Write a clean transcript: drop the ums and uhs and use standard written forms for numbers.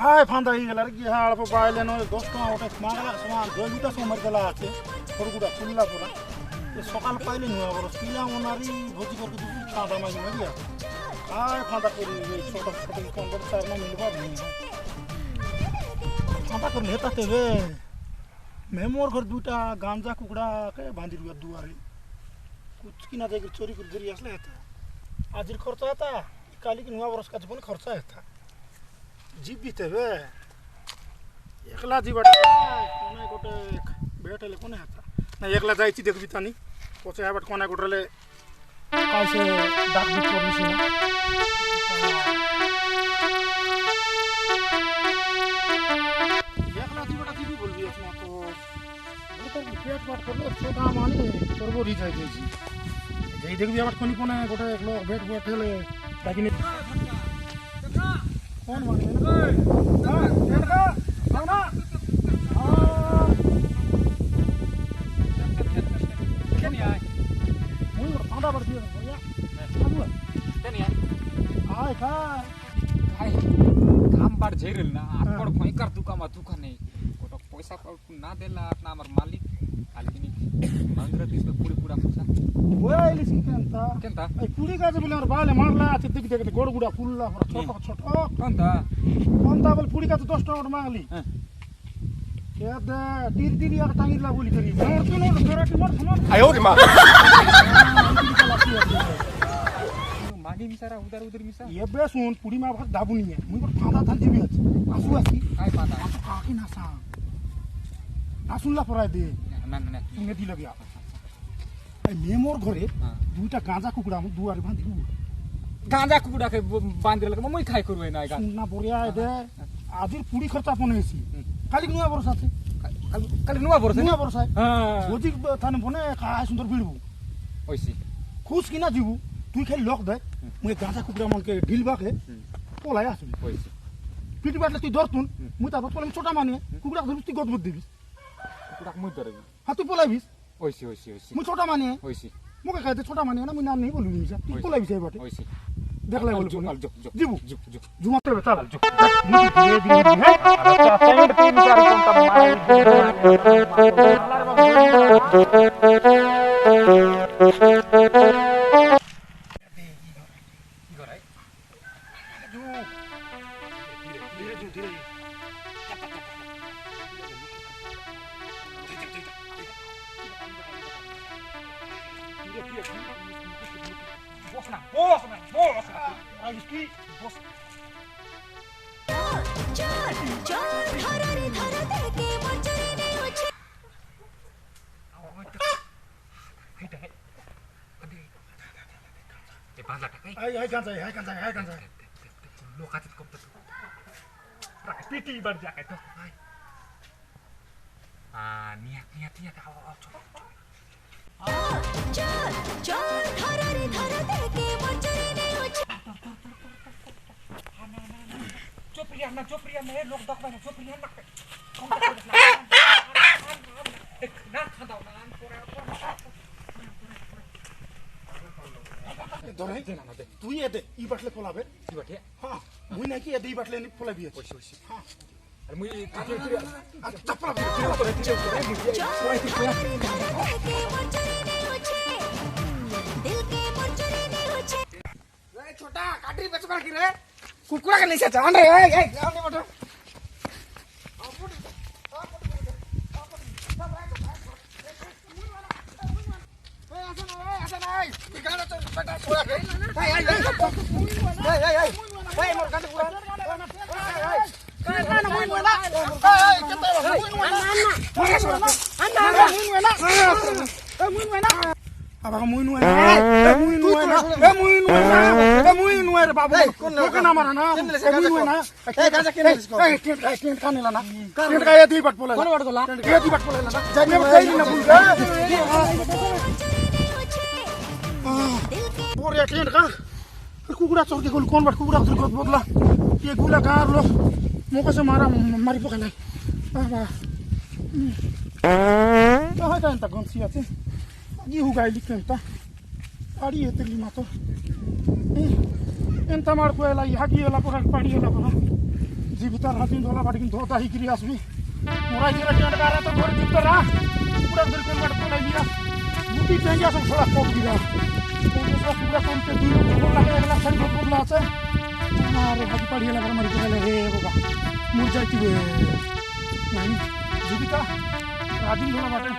हाय फांदा ही गला कि हाल पर बायले नो 10 টাকা ওটা মাগলা সমান 2 মিটার সময় গলা আছে পুরোটা ফুললা পুরা এ সকাল পাইলে নুয়া বড় পিলা ওনারি ভোজি করতে দুপুর খাওয়া দাওয়া মাঝে মাঝে হায় ফাঁদা করি এই ছোট ছোট কন্ডর চার না মিলবা নেই ফাঁদা করে হেতাতে বে মেমোর ঘর দুটা গাঞ্জা কুকড়া কে বাঁধি রুয়া দুয়ারে कुछ की ना देगी चोरी कर धरी असले था आज खर्चा था काली की नुआ बरस का जीवन खर्चा था जीव भी थे वे एकला जी बटा कोने गोटे बेटले कोने था ना एकला जायची देख भी तानी पोचे है बट कोने गोटले कैसे डाक भी करनी से एकला जी बटा जी बोल भी इसमें तो तो पेट पाट कर लो छोटा माने करबो री जाय देजी जई देख भी आबाद कोनी कोने गोटे एक लोग बेट बैठले ताकि ने कौन माने हां लड़का आओ ना क्या नहीं आए मुई आंदा पड़ दियो बढ़िया अब क्या नहीं आए का काय काम बार झेरेल ना आपड़ कोई कर दुका मा दुका नहीं कोटो पैसा ना देला अपना हमर मालिक आलकिनी मंगरा दिस में पूरी पूरा पैसा ओइली सिकेंता केंता ए कुड़ी का जे बोले और बाले मारला आते देख देख गोड़ गुड़ा फुलला छोटो छोटो कोंता बोले पुड़ी का तो 10 টাকা मांगली ये दे तीर तीर या टांगीला बोली करी मोर तू नो फेराटी मोर समान आयो रे मां मागी मिसारा उधर उधर मिसा ये बे सुन पुड़ी मा भाग दाबुनी है मुई पर फादा थान जीबी আছে आसु आसी काय पाता काकी ना सा आसुला पराय दे ना ना तुमने दिल गया ए मेमोर घरे दुईटा गांजा कुकुड़ा मु दुआरे बांधी गांजा कुकुड़ा के बांध देलक मई खाय करवे ना गा ना बोरिया दे आजिर पुड़ी खर्चा पनेसी काली नुआ बरस আছে काली नुआ बरस है हां ओजी थाने बने का सुंदर बिड़बू ओइसी खुश की ना जीबू তুই খালি লক দে মুই গাঁজা কুকুরা মনকে ঢিল বাকে পলাই আসবি ওইছি পিটি বাটলে তুই ধরতুন মুই তারপর পলাম ছোটা মানে কুকুরা ধরবি তুই গদবদ দিবি কুকুড়া মুই ধরবি হ্যাঁ তুই পলাইবিস ওইছি ওইছি ওইছি মুই ছোটা মানে ওইছি মুকে খাইতে ছোটা মানে না মুই নাম নেই বলবি মিছা তুই পলাইবিস এই বাটে ওইছি দেখলাই বল জুক জুক জুক জিবু জুক জুক জুমাতে বে চাল জুক মুই ধীরে ধীরে হ্যাঁ चाचा मिनट तीन चार कोंता आई गांजा लोकात कप पीटी बढ़ जाके तो हां नियत आओ चलो चल चल धरे देके मचने चोपरिया ना लोग दखबा ना चोपरिया ना ना खादा ना ধরে তুই এদে ই বাটলে পলাবে কি বাটে হ্যাঁ মুই নাকি এদে ই বাটলে নি পলাবি আছে ওইছি ওইছি হ্যাঁ আর মুই চাপলা छोटा काटी बेचबा की रे कुकुरा के नहीं से जान रे ए आने बटा Abang muy nueva, muy nueva, muy nueva, babu. Kau kena marah na? Muy nueva. Kian kanila na? Kian kaya di bat pola. कौन बात बोला Kaya di bat pola na? Jadi jadi na bulga. Boria kian ka? Kukuda चोर के कौन बात कुकुरा चोर को बोला? ये गुला कार लो. मुझे से मारा मारी पकड़ना. Ah है तो कौन सी आती? ये हो गई लिखने ता आड़ी है तेरी माँ तो इन तमार को एला यहाँ की एला पकड़ पाड़ी एला पकड़ जी जीविता राजिन धोला बाटी किन धोता ही क्रियास भी मोरा जीरा टेंट का रहा तो घर जीविता रहा पूरा घर कोन बात को लिया बूटी टेंजा सब थोड़ा कोप दिया तो दूसरा पूरा कोन पे दियो को लगे अगला सर को ला से अरे हाजी पड़ी लगा मर गए रे बाबा मुर जाती है नहीं जीविता राजिन धोला बाटी